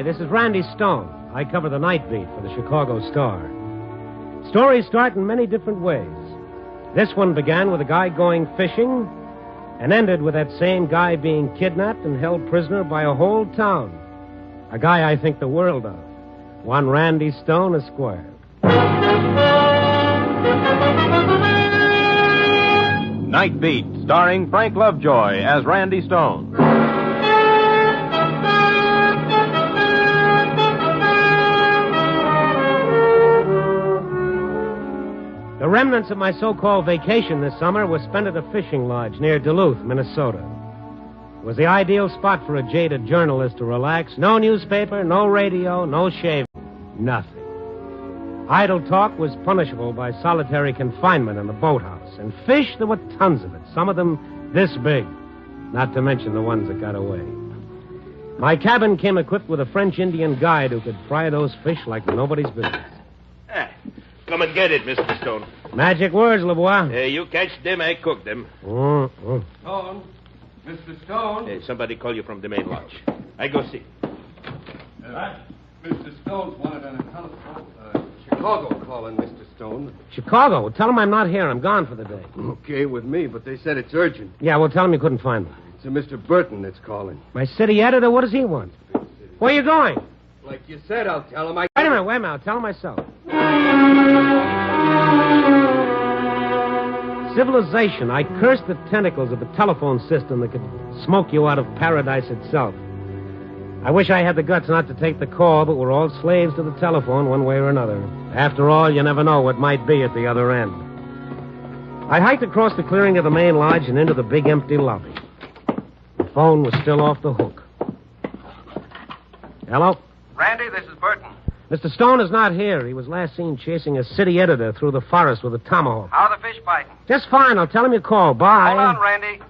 this is Randy Stone. I cover the night beat for the Chicago Star. Stories start in many different ways. This one began with a guy going fishing and ended with that same guy being kidnapped and held prisoner by a whole town. A guy I think the world of. One Randy Stone, Esquire. Night Beat, starring Frank Lovejoy as Randy Stone. The remnants of my so-called vacation this summer were spent at a fishing lodge near Duluth, Minnesota. It was the ideal spot for a jaded journalist to relax. No newspaper, no radio, no shaving, nothing. Idle talk was punishable by solitary confinement in the boathouse. And fish, there were tons of it, some of them this big, not to mention the ones that got away. My cabin came equipped with a French Indian guide who could fry those fish like nobody's business. Come and get it, Mr. Stone. Magic words, LeBois. You catch them, I cook them. Stone. Mr. Stone. Somebody call you from the main lodge. I go see. Mr. Stone's wanted on a telephone. Chicago calling, Mr. Stone. Chicago? Well, tell him I'm not here. I'm gone for the day. Okay with me, but they said it's urgent. Yeah, well, tell him you couldn't find me. It's a Mr. Burton that's calling. My city editor? What does he want? Where are you going? Like you said, I'll tell him. Wait a minute. I'll tell him myself. Civilization. I cursed the tentacles of the telephone system that could smoke you out of paradise itself. I wish I had the guts not to take the call, but we're all slaves to the telephone one way or another. After all, you never know what might be at the other end. I hiked across the clearing of the main lodge and into the big empty lobby. The phone was still off the hook. Hello? Randy, this is Burton. Mr. Stone is not here. He was last seen chasing a city editor through the forest with a tomahawk. How are the fish biting? Just fine. I'll tell him you called. Bye. Hold on, Randy.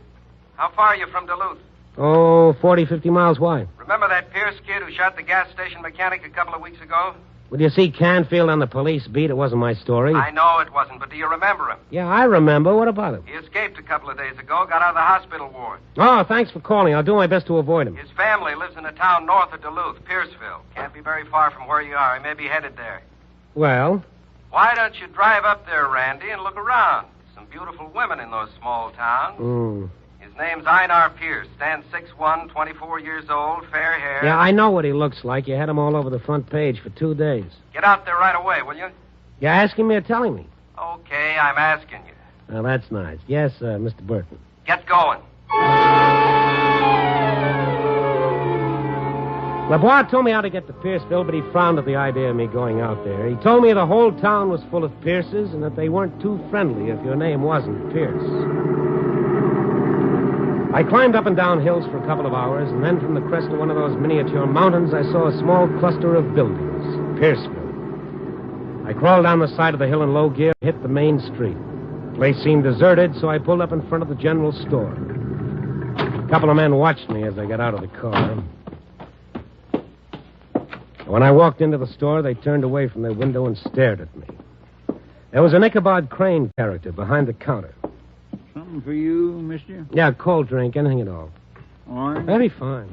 How far are you from Duluth? Oh, 40, 50 miles. Why? Remember that Pierce kid who shot the gas station mechanic a couple of weeks ago? Well, you see Canfield on the police beat? It wasn't my story. I know it wasn't, but do you remember him? Yeah, I remember. What about him? He escaped a couple of days ago, got out of the hospital ward. Oh, thanks for calling. I'll do my best to avoid him. His family lives in a town north of Duluth, Pierceville. Can't be very far from where you are. He may be headed there. Well? Why don't you drive up there, Randy, and look around? Some beautiful women in those small towns. His name's Elinar Pierce. Stands 6'1", 24 years old, fair hair. Yeah, I know what he looks like. You had him all over the front page for 2 days. Get out there right away, will you? You asking me or telling me? Okay, I'm asking you. Well, that's nice. Yes, Mr. Burton. Get going. LeBois told me how to get to Pierceville, but he frowned at the idea of me going out there. He told me the whole town was full of Pierces and that they weren't too friendly if your name wasn't Pierce. I climbed up and down hills for a couple of hours, and then from the crest of one of those miniature mountains, I saw a small cluster of buildings, Pierceville. I crawled down the side of the hill in low gear and hit the main street. The place seemed deserted, so I pulled up in front of the general store. A couple of men watched me as I got out of the car. When I walked into the store, they turned away from their window and stared at me. There was an Ichabod Crane character behind the counter. Something for you, mister? Yeah, cold drink, anything at all. Orange? Very fine.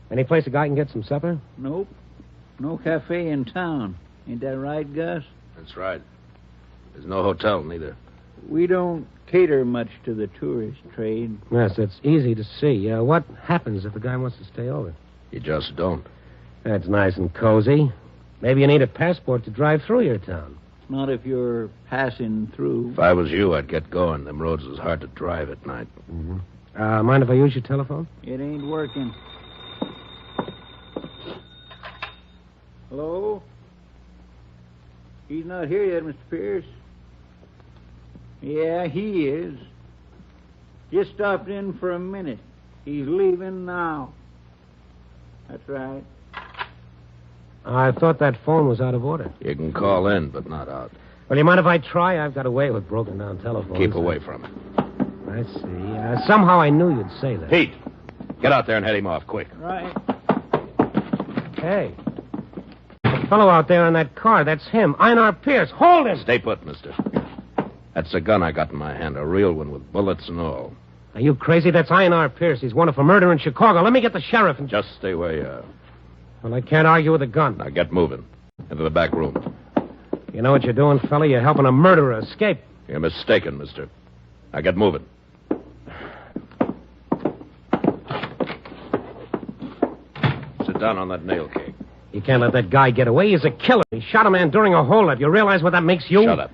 Any place a guy can get some supper? Nope. No cafe in town. Ain't that right, Gus? That's right. There's no hotel, neither. We don't cater much to the tourist trade. Yes, it's easy to see. What happens if the guy wants to stay over? You just don't. That's nice and cozy. Maybe you need a passport to drive through your town. Not if you're passing through. If I was you, I'd get going. Them roads is hard to drive at night. Mm-hmm. Mind if I use your telephone? It ain't working. Hello? He's not here yet, Mr. Pierce. Yeah, he is. Just stopped in for a minute. He's leaving now. That's right. I thought that phone was out of order. You can call in, but not out. Well, you mind if I try? I've got a way with broken-down telephones. Keep away from it. I see. Somehow I knew you'd say that. Pete, get out there and head him off, quick. Right. Hey. The fellow out there in that car, that's him. Einar Pierce. Hold him! Stay put, mister. That's a gun I got in my hand, a real one with bullets and all. Are you crazy? That's Elinar Pierce. He's wanted for murder in Chicago. Let me get the sheriff and... Just stay where you are. Well, I can't argue with a gun. Now get moving. Into the back room. You know what you're doing, fella? You're helping a murderer escape. You're mistaken, mister. Now get moving. Sit down on that nail keg. You can't let that guy get away. He's a killer. He shot a man during a holdup. You realize what that makes you? Shut up.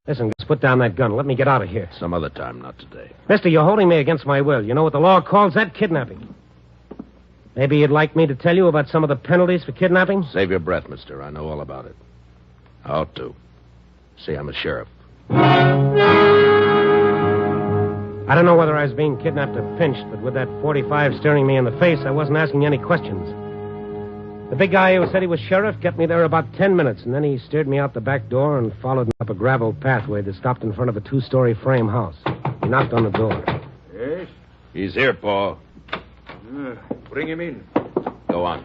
Listen, just put down that gun. Let me get out of here. Some other time, not today. Mister, you're holding me against my will. You know what the law calls that? Kidnapping. Maybe you'd like me to tell you about some of the penalties for kidnapping? Save your breath, mister. I know all about it. I ought to. See, I'm a sheriff. I don't know whether I was being kidnapped or pinched, but with that .45 staring me in the face, I wasn't asking any questions. The big guy who said he was sheriff kept me there about 10 minutes, and then he steered me out the back door and followed me up a gravel pathway that stopped in front of a 2-story frame house. He knocked on the door. Yes? He's here, Paul. Bring him in. Go on.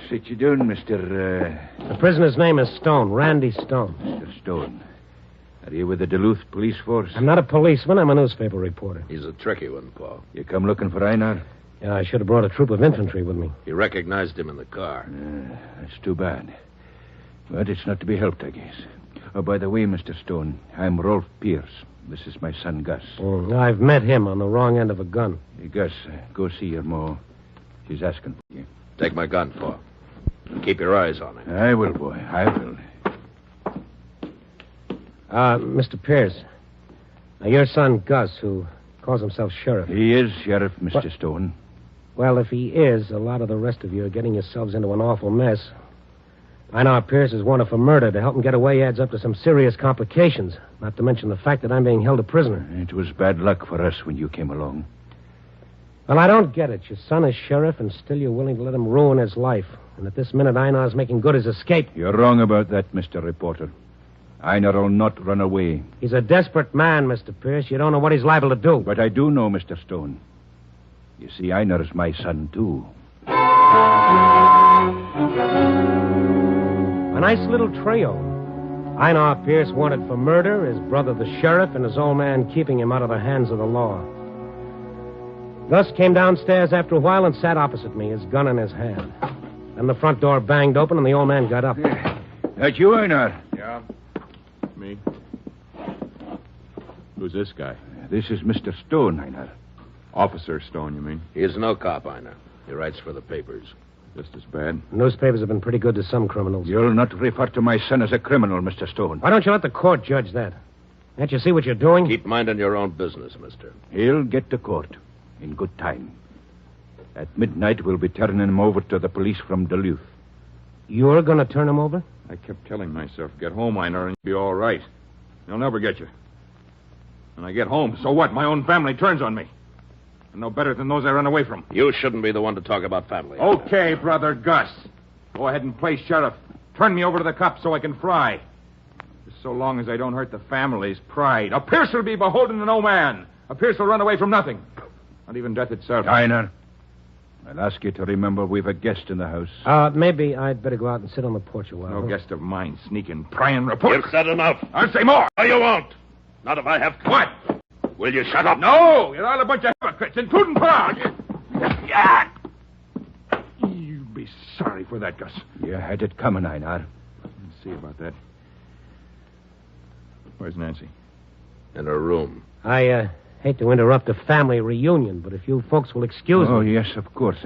Sit you down, Mr. The prisoner's name is Stone, Randy Stone. Mr. Stone. Are you with the Duluth police force? I'm not a policeman. I'm a newspaper reporter. He's a tricky one, Paul. You come looking for Einar? Yeah, I should have brought a troop of infantry with me. You recognized him in the car. That's too bad. But it's not to be helped, I guess. Oh, by the way, Mr. Stone, I'm Rolf Pierce. This is my son, Gus. I've met him on the wrong end of a gun. Hey, Gus, go see your ma. She's asking for you. Take my gun, Paul. And keep your eyes on him. I will, boy. I will. Mr. Pierce. Now, your son, Gus, who calls himself sheriff. He is sheriff, Mr. Stone. Well, if he is, a lot of the rest of you are getting yourselves into an awful mess. Einar Pierce is wanted for murder. To help him get away adds up to some serious complications, not to mention the fact that I'm being held a prisoner. It was bad luck for us when you came along. Well, I don't get it. Your son is sheriff, and still you're willing to let him ruin his life. And at this minute, Einar's making good his escape. You're wrong about that, Mr. Reporter. Einar will not run away. He's a desperate man, Mr. Pierce. You don't know what he's liable to do. But I do know, Mr. Stone. You see, Einar's my son, too. A nice little trio. Einar Pierce wanted for murder, his brother the sheriff, and his old man keeping him out of the hands of the law. Gus came downstairs after a while and sat opposite me, his gun in his hand. Then the front door banged open and the old man got up. That you, Einar? Yeah. Me. Who's this guy? This is Mr. Stone, Einar. Officer Stone, you mean? He is no cop, Einar. He writes for the papers. Just as bad. Newspapers have been pretty good to some criminals. You'll not refer to my son as a criminal, Mr. Stone. Why don't you let the court judge that? Can't you see what you're doing? Keep minding your own business, mister. He'll get to court in good time. At midnight, we'll be turning him over to the police from Duluth. You're going to turn him over? I kept telling myself, get home, Einar, and you'll be all right. They'll never get you. When I get home, so what? My own family turns on me. I'm no better than those I run away from. You shouldn't be the one to talk about family. Okay, brother Gus. Go ahead and play sheriff. Turn me over to the cops so I can fry. Just so long as I don't hurt the family's pride. A Pierce will be beholden to no man. A Pierce will run away from nothing. Not even death itself. Einar, I'll ask you to remember we've a guest in the house. Maybe I'd better go out and sit on the porch a while. No guest of mine sneaking, prying reports. You've said enough. I'll say more. No, you won't. Not if I have to. What? Will you shut up? No, you're all a bunch of hypocrites, including Prague. You'll be sorry for that, Gus. You had it coming, Einar. Let's see about that. Where's Nancy? In her room. I hate to interrupt a family reunion, but if you folks will excuse Oh, me. yes, of course.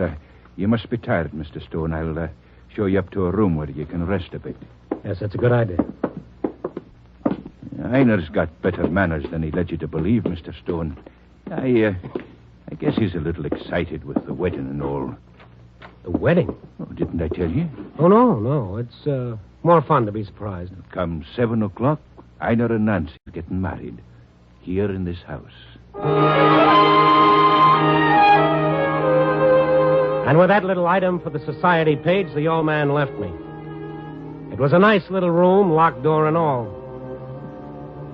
You must be tired, Mr. Stone. I'll show you up to a room where you can rest a bit. Yes, that's a good idea. Einar's got better manners than he led you to believe, Mr. Stone. I guess he's a little excited with the wedding and all. The wedding? Oh, didn't I tell you? Oh, no. It's more fun to be surprised. Come 7 o'clock, Einar and Nancy are getting married. Here in this house. And with that little item for the society page, the old man left me. It was a nice little room, locked door and all.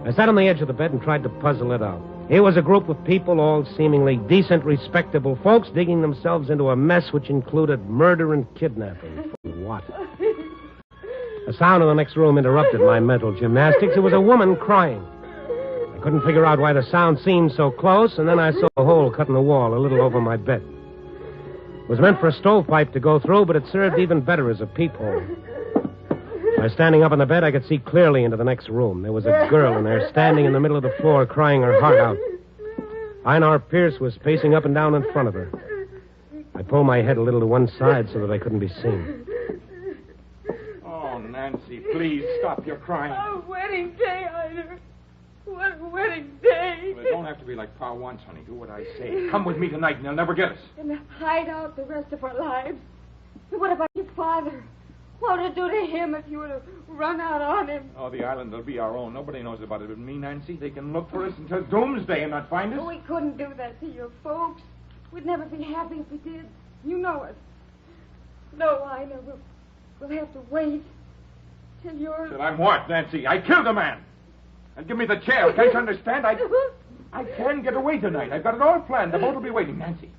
I sat on the edge of the bed and tried to puzzle it out. Here was a group of people, all seemingly decent, respectable folks, digging themselves into a mess which included murder and kidnapping. For what? The sound in the next room interrupted my mental gymnastics. It was a woman crying. I Couldn't figure out why the sound seemed so close, and then I saw a hole cut in the wall a little over my bed. It was meant for a stovepipe to go through, but it served even better as a peephole. By standing up on the bed, I could see clearly into the next room. There was a girl in there, standing in the middle of the floor, crying her heart out. Einar Pierce was pacing up and down in front of her. I pulled my head a little to one side so that I couldn't be seen. Oh, Nancy, please stop your crying. Our wedding day, Einar. What a wedding day. Well, it don't have to be like Pa wants, honey. Do what I say. Come with me tonight, and they'll never get us. And hide out the rest of our lives. And what about your father? What would it do to him if you were to run out on him? Oh, the island will be our own. Nobody knows about it but me, Nancy. They can look for us until doomsday and not find us. Oh, we couldn't do that to your folks. We'd never be happy if we did. You know it. No, Einar, we'll have to wait till you're... Till I'm what, Nancy? I killed a man. And give me the chair. Can't you understand? I can get away tonight. I've got it all planned. The boat will be waiting, Nancy.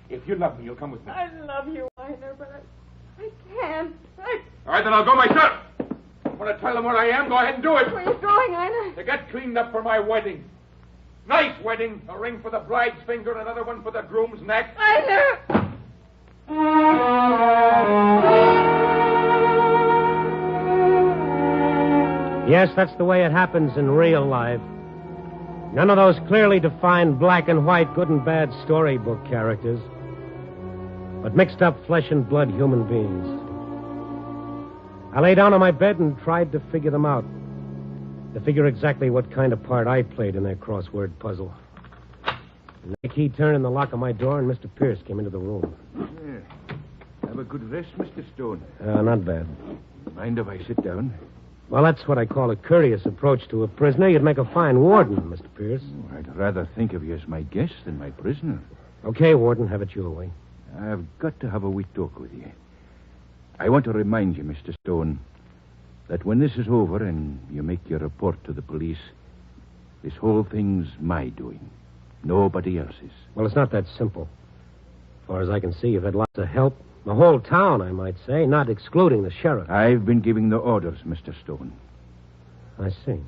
If you love me, you'll come with me. I love you, Einar, but I can't. All right, then I'll go myself. Want to tell them where I am? Go ahead and do it. Where are you going, Einar? To get cleaned up for my wedding. Nice wedding. A ring for the bride's finger and another one for the groom's neck. Einar! Yes, that's the way it happens in real life. None of those clearly defined black and white, good and bad storybook characters, but mixed up flesh and blood human beings. I lay down on my bed and tried to figure them out, to figure exactly what kind of part I played in their crossword puzzle. And the key turned in the lock of my door, and Mr. Pierce came into the room. Yeah. Have a good rest, Mr. Stone. Not bad. Mind if I sit down? Well, that's what I call a courteous approach to a prisoner. You'd make a fine warden, Mr. Pierce. Oh, I'd rather think of you as my guest than my prisoner. Okay, warden, have it your way. I've got to have a wee talk with you. I want to remind you, Mr. Stone, that when this is over and you make your report to the police, this whole thing's my doing. Nobody else's. Well, it's not that simple. As far as I can see, you've had lots of help. The whole town, I might say, not excluding the sheriff. I've been giving the orders, Mr. Stone. I see.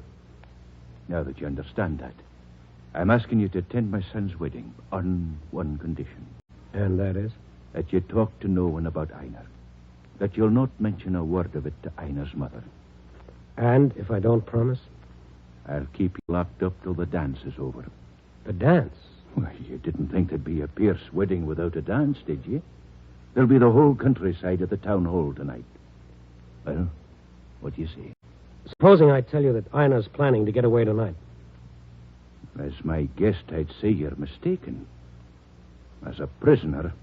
Now that you understand that, I'm asking you to attend my son's wedding on one condition. And that is? That you talk to no one about Einar. That you'll not mention a word of it to Einar's mother. And if I don't promise? I'll keep you locked up till the dance is over. The dance? Well, you didn't think there'd be a Pierce wedding without a dance, did you? There'll be the whole countryside at the town hall tonight. Well, what do you say? Supposing I tell you that Einar's planning to get away tonight. As my guest, I'd say you're mistaken. As a prisoner,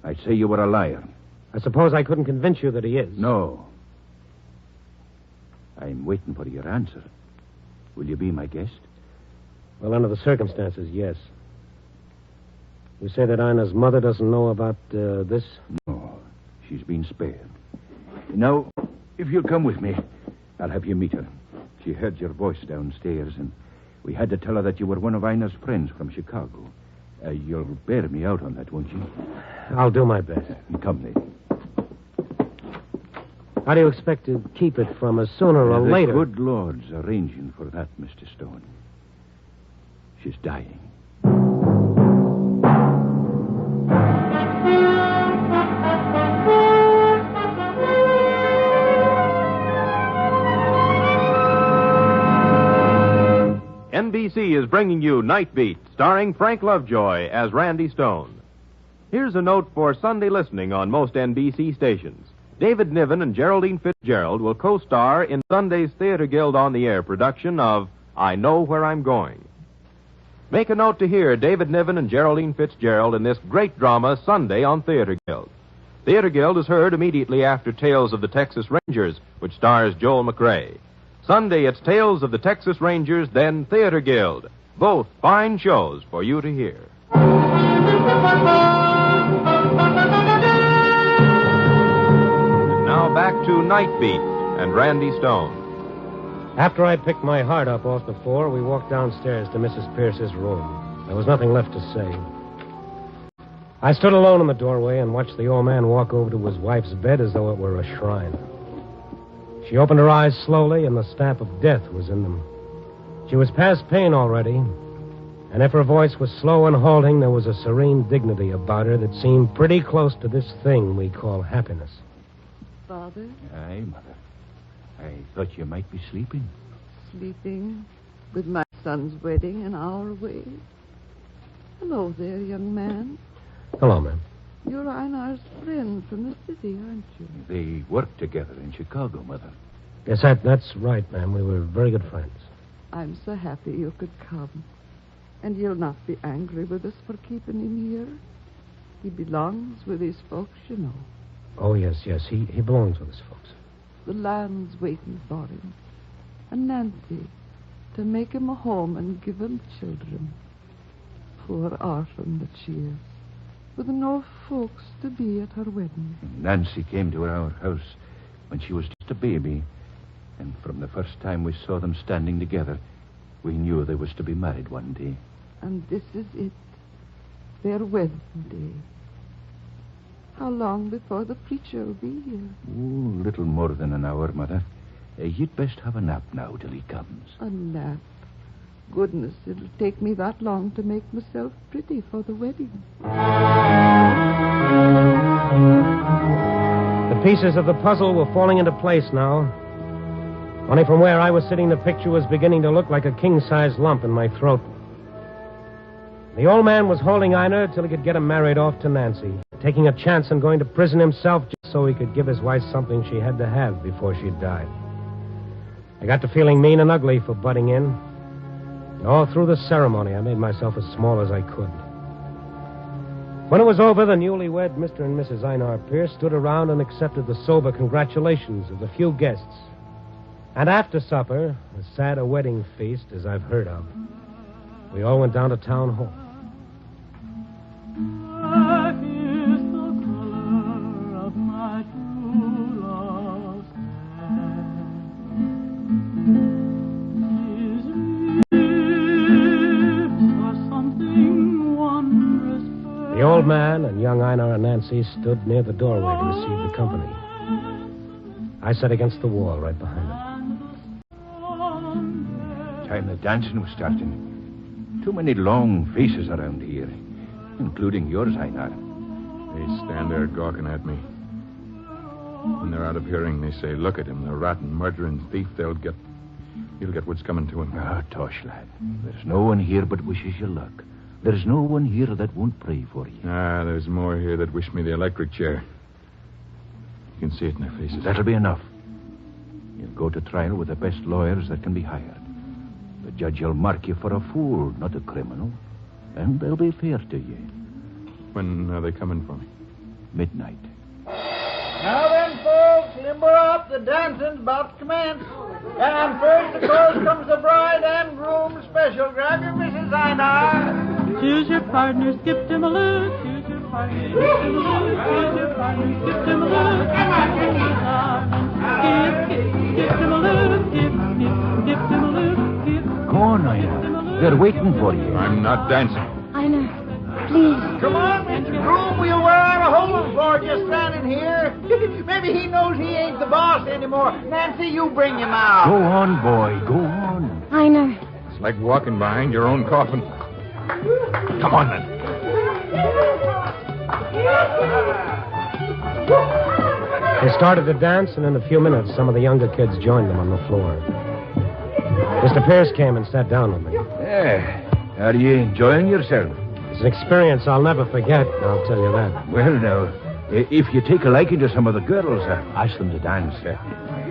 I'd say you were a liar. I suppose I couldn't convince you that he is. No. I'm waiting for your answer. Will you be my guest? Well, under the circumstances, yes. You say that Einar's mother doesn't know about this? No, she's been spared. Now, if you'll come with me, I'll have you meet her. She heard your voice downstairs, and we had to tell her that you were one of Einar's friends from Chicago. You'll bear me out on that, won't you? I'll do my best. Come, then. How do you expect to keep it from us sooner or later? The good Lord's arranging for that, Mr. Stone. She's dying. NBC is bringing you Night Beat, starring Frank Lovejoy as Randy Stone. Here's a note for Sunday listening on most NBC stations. David Niven and Geraldine Fitzgerald will co-star in Sunday's Theater Guild on the Air production of I Know Where I'm Going. Make a note to hear David Niven and Geraldine Fitzgerald in this great drama Sunday on Theater Guild. Theater Guild is heard immediately after Tales of the Texas Rangers, which stars Joel McRae. Sunday, it's Tales of the Texas Rangers, then Theater Guild. Both fine shows for you to hear. Now back to Night Beat and Randy Stone. After I picked my heart up off the floor, we walked downstairs to Mrs. Pierce's room. There was nothing left to say. I stood alone in the doorway and watched the old man walk over to his wife's bed as though it were a shrine. She opened her eyes slowly, and the stamp of death was in them. She was past pain already, and if her voice was slow and halting, there was a serene dignity about her that seemed pretty close to this thing we call happiness. Father? Aye, Mother. I thought you might be sleeping. Sleeping with my son's wedding an hour away. Hello there, young man. Hello, ma'am. You're Einar's friend from the city, aren't you? They worked together in Chicago, Mother. Yes, that's right, ma'am. We were very good friends. I'm so happy you could come. And you'll not be angry with us for keeping him here. He belongs with his folks, you know. Oh, yes. He belongs with his folks. The land's waiting for him. And Nancy, to make him a home and give him children. Poor orphan that she is, with no folks to be at her wedding. Nancy came to our house when she was just a baby. And from the first time we saw them standing together, we knew they was to be married one day. And this is it. Their wedding day. How long before the preacher will be here? Oh, little more than an hour, Mother. You'd best have a nap now till he comes. A nap? Goodness, it'll take me that long to make myself pretty for the wedding. The pieces of the puzzle were falling into place now. Only from where I was sitting, the picture was beginning to look like a king-size lump in my throat. The old man was holding Einar till he could get him married off to Nancy, taking a chance on going to prison himself just so he could give his wife something she had to have before she died. I got to feeling mean and ugly for butting in. And all through the ceremony, I made myself as small as I could. When it was over, the newlywed Mr. and Mrs. Einar Pierce stood around and accepted the sober congratulations of the few guests. And after supper, as sad a wedding feast as I've heard of, we all went down to town hall. The old man and young Einar and Nancy stood near the doorway to receive the company. I sat against the wall right behind them. Time the dancing was starting. Too many long faces around here, including yours, Einar. They stand there gawking at me. When they're out of hearing, they say, look at him, the rotten, murdering thief. He'll get what's coming to him. Ah, Tosh, lad. There's no one here but wishes you luck. There's no one here that won't pray for you. Ah, there's more here that wish me the electric chair. You can see it in their faces. That'll be enough. You'll go to trial with the best lawyers that can be hired. The judge will mark you for a fool, not a criminal. And they'll be fair to you. When are they coming for me? Midnight. Now then, folks, limber up. The dancing's about to commence. And first, of course, comes the bride and groom special. Grab your Mrs. Einar. Choose your partner, skip to Maloo. Choose your partner, skip to Maloo. Choose your partner, skip to Maloo. Skip to Maloo. Skip to Maloo. Go on, Einar. They're waiting for you. I'm not dancing. Einar, please. Come on, Mr. Groom. We'll wear out a hole for just standing here. Maybe he knows he ain't the boss anymore. Nancy, you bring him out. Go on, boy. Go on. Einar. It's like walking behind your own coffin. Come on, then. They started to dance, and in a few minutes, some of the younger kids joined them on the floor. Mr. Pierce came and sat down with me. Are you enjoying yourself? It's an experience I'll never forget, I'll tell you that. Well, now, if you take a liking to some of the girls, ask them to dance.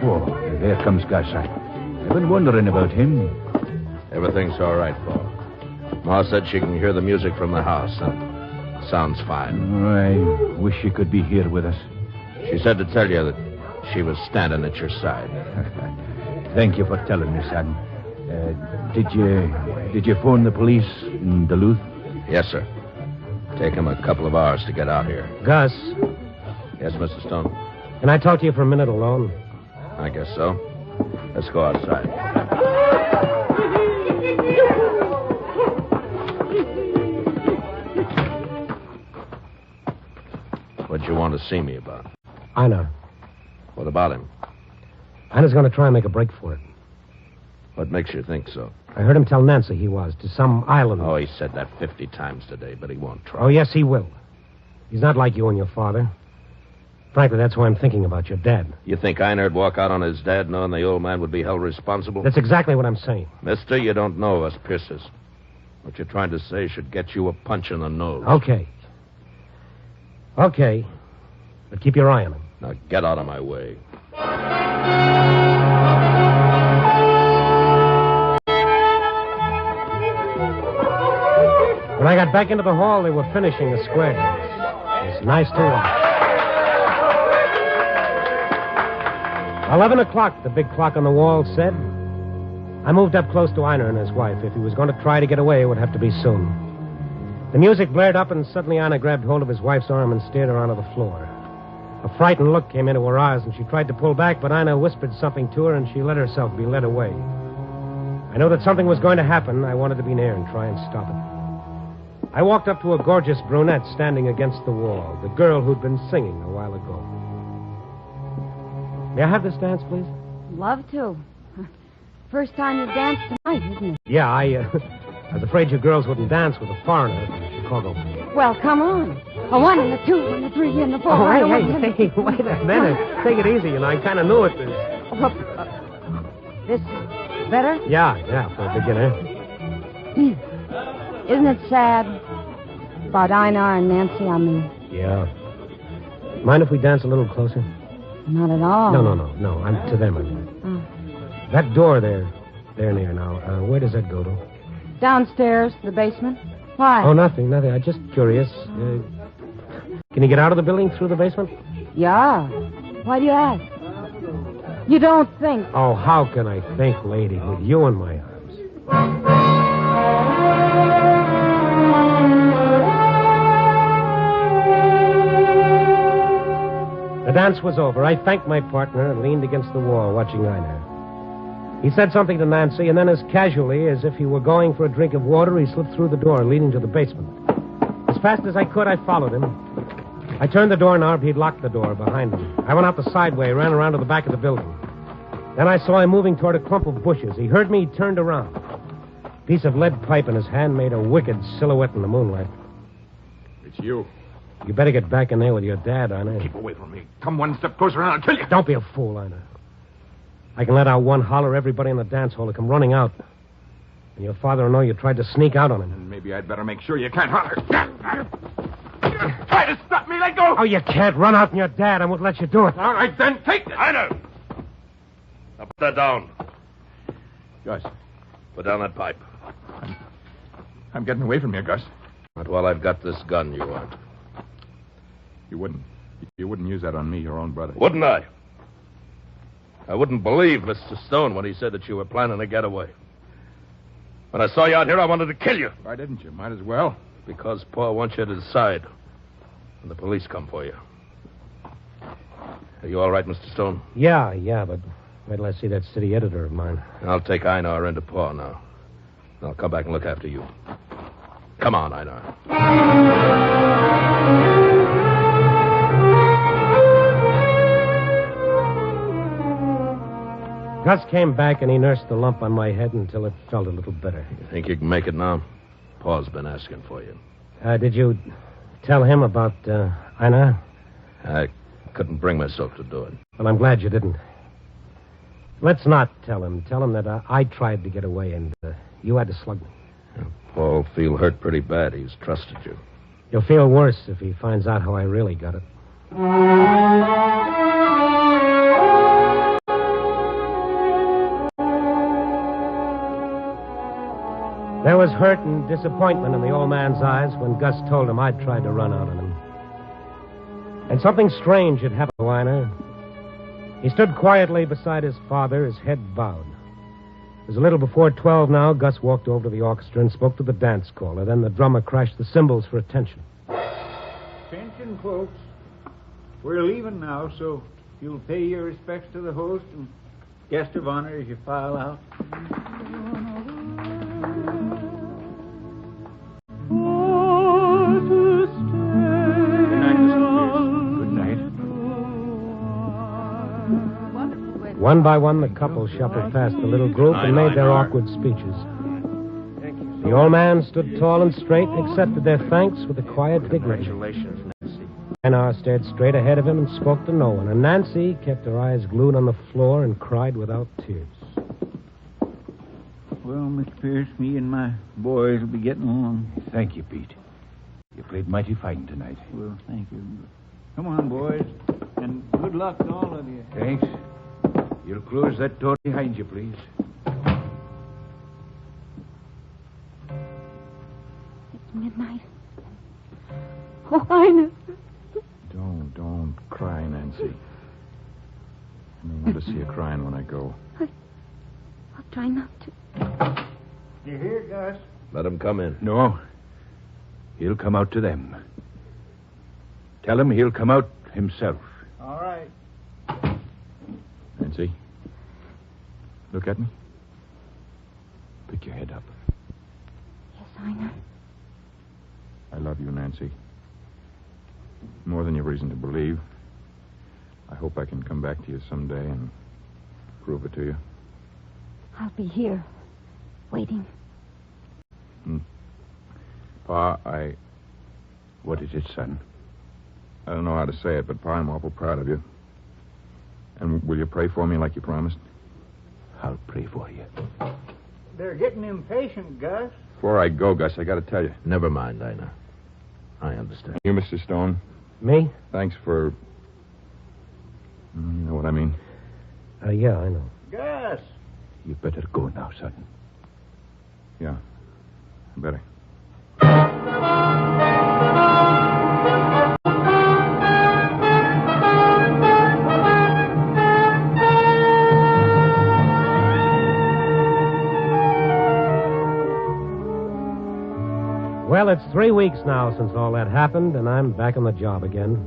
Oh, there comes Gus. I've been wondering about him. Everything's all right, Paul. Ma said she can hear the music from the house, and it sounds fine. I wish you could be here with us. She said to tell you that she was standing at your side. Thank you for telling me, son. Did you phone the police in Duluth? Yes, sir. Take him a couple of hours to get out here. Gus. Yes, Mr. Stone? Can I talk to you for a minute alone? I guess so. Let's go outside. What'd you want to see me about? Einar. What about him? Einar's going to try and make a break for it. What makes you think so? I heard him tell Nancy he was, to some island. Oh, he said that 50 times today, but he won't try. Oh, yes, he will. He's not like you and your father. Frankly, that's why I'm thinking about your dad. You think Einard'd walk out on his dad knowing the old man would be held responsible? That's exactly what I'm saying. Mister, you don't know us Pierces. What you're trying to say should get you a punch in the nose. Okay. Okay. But keep your eye on him. Now get out of my way. When I got back into the hall, they were finishing the square. It was nice to watch. 11 o'clock, the big clock on the wall said. I moved up close to Einar and his wife. If he was going to try to get away, it would have to be soon. The music blared up, and suddenly Einar grabbed hold of his wife's arm and steered her onto the floor. A frightened look came into her eyes, and she tried to pull back, but Einar whispered something to her, and she let herself be led away. I knew that something was going to happen. I wanted to be near and try and stop it. I walked up to a gorgeous brunette standing against the wall, the girl who'd been singing a while ago. May I have this dance, please? Love to. First time you've danced tonight, isn't it? Yeah, I was afraid you girls wouldn't dance with a foreigner from Chicago. Well, come on. A 1 and a 2 and a 3 and a 4. Oh, hey, wait a minute. Take it easy, I kind of knew it. This better? Yeah, for a beginner. Isn't it sad? About Einar and Nancy, I mean. Yeah. Mind if we dance a little closer? Not at all. No. I'm to them, I mean. Oh. That door there near now, where does that go to? Downstairs, the basement. Why? Oh, nothing. I'm just curious. Can you get out of the building through the basement? Yeah. Why do you ask? You don't think. Oh, how can I think, lady, with you in my arms? The dance was over. I thanked my partner and leaned against the wall, watching Einar. He said something to Nancy, and then as casually as if he were going for a drink of water, he slipped through the door leading to the basement. As fast as I could, I followed him. I turned the doorknob. He'd locked the door behind him. I went out the side way, ran around to the back of the building. Then I saw him moving toward a clump of bushes. He heard me, he turned around. A piece of lead pipe in his hand made a wicked silhouette in the moonlight. It's you. You better get back in there with your dad, Einar. Keep away from me. Come one step closer and I'll kill you. Don't be a fool, Einar. I can let out one holler, everybody in the dance hall will come running out. And your father will know you tried to sneak out on him. And maybe I'd better make sure you can't holler. Try to stop me. Let go. Oh, you can't run out on your dad. I won't let you do it. All right, then. Take it. Einar! Now put that down. Gus. Put down that pipe. I'm getting away from you, Gus. Not while I've got this gun, you aren't. You wouldn't use that on me, your own brother. Wouldn't I? I wouldn't believe Mr. Stone when he said that you were planning a getaway. When I saw you out here, I wanted to kill you. Why didn't you? Might as well. Because Pa wants you to decide when the police come for you. Are you all right, Mr. Stone? Yeah, but wait till I see that city editor of mine. I'll take Einar into Pa now. I'll come back and look after you. Come on, Einar. Gus came back and he nursed the lump on my head until it felt a little better. You think you can make it now? Pa's been asking for you. Did you tell him about Einar? I couldn't bring myself to do it. Well, I'm glad you didn't. Let's not tell him. Tell him that I tried to get away and you had to slug me. Pa'll feel hurt pretty bad. He's trusted you. He'll feel worse if he finds out how I really got it. There was hurt and disappointment in the old man's eyes when Gus told him I'd tried to run out on him. And something strange had happened to Einar. He stood quietly beside his father, his head bowed. It was a little before 12 now. Gus walked over to the orchestra and spoke to the dance caller. Then the drummer crashed the cymbals for attention. Attention, folks. We're leaving now, so you'll pay your respects to the host and guest of honor as you file out. One by one, the couple shuffled past the little group and made their awkward speeches. The old man stood tall and straight and accepted their thanks with a quiet dignity. Congratulations, Nancy. Einar stared straight ahead of him and spoke to no one, and Nancy kept her eyes glued on the floor and cried without tears. Well, Mr. Pierce, me and my boys will be getting along. Thank you, Pete. You played mighty fine tonight. Well, thank you. Come on, boys, and good luck to all of you. Thanks. You'll close that door behind you, please. It's midnight. Oh, Highness. Don't cry, Nancy. I don't want to see you crying when I go. I'll try not to. You hear, Gus? Let him come in. No. He'll come out to them. Tell him he'll come out himself. All right. Nancy, look at me. Pick your head up. Yes, Einar. I love you, Nancy. More than you've reason to believe. I hope I can come back to you someday and prove it to you. I'll be here, waiting. Pa, What is it, son? I don't know how to say it, but Pa, I'm awful proud of you. And will you pray for me like you promised? I'll pray for you. They're getting impatient, Gus. Before I go, Gus, I got to tell you. Never mind, Einar. I understand. You, Mr. Stone. Me? Thanks for... You know what I mean? Yeah, I know. Gus. You better go now, son. Yeah. Better. Well, it's 3 weeks now since all that happened, and I'm back on the job again,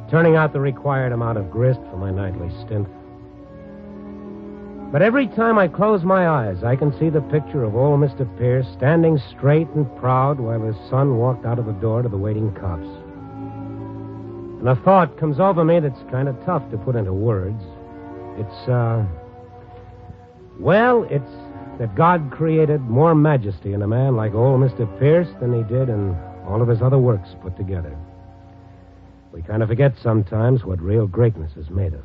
turning out the required amount of grist for my nightly stint. But every time I close my eyes, I can see the picture of old Mr. Pierce standing straight and proud while his son walked out of the door to the waiting cops. And a thought comes over me that's kind of tough to put into words. It's that God created more majesty in a man like old Mr. Pierce than he did in all of his other works put together. We kind of forget sometimes what real greatness is made of.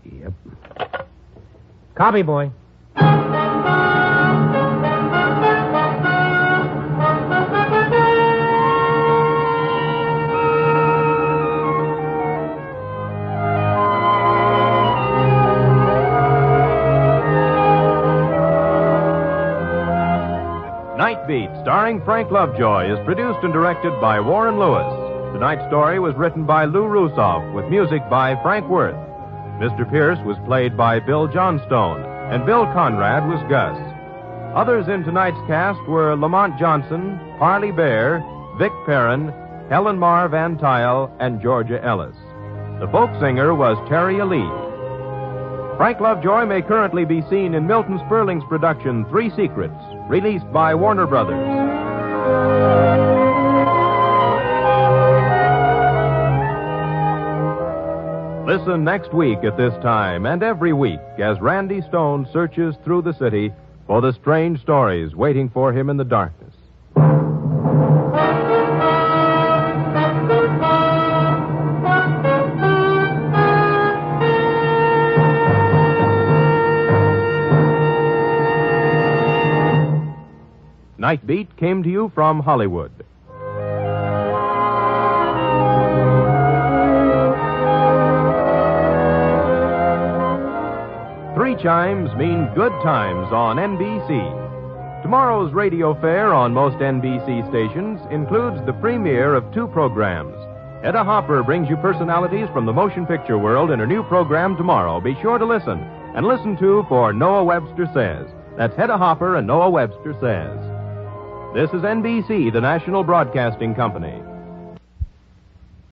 Yep. Copy, boy. Night Beat, starring Frank Lovejoy, is produced and directed by Warren Lewis. Tonight's story was written by Lou Rusoff, with music by Frank Worth. Mr. Pierce was played by Bill Johnstone, and Bill Conrad was Gus. Others in tonight's cast were Lamont Johnson, Harley Bear, Vic Perrin, Helen Mar Van Tyle, and Georgia Ellis. The folk singer was Terry Ali. Frank Lovejoy may currently be seen in Milton Sperling's production, Three Secrets, released by Warner Brothers. Listen next week at this time and every week as Randy Stone searches through the city for the strange stories waiting for him in the darkness. Night Beat came to you from Hollywood. Three chimes mean good times on NBC. Tomorrow's radio fare on most NBC stations includes the premiere of 2 programs. Hedda Hopper brings you personalities from the motion picture world in her new program tomorrow. Be sure to listen. And listen, too, for Noah Webster Says. That's Hedda Hopper and Noah Webster Says. This is NBC, the national broadcasting company.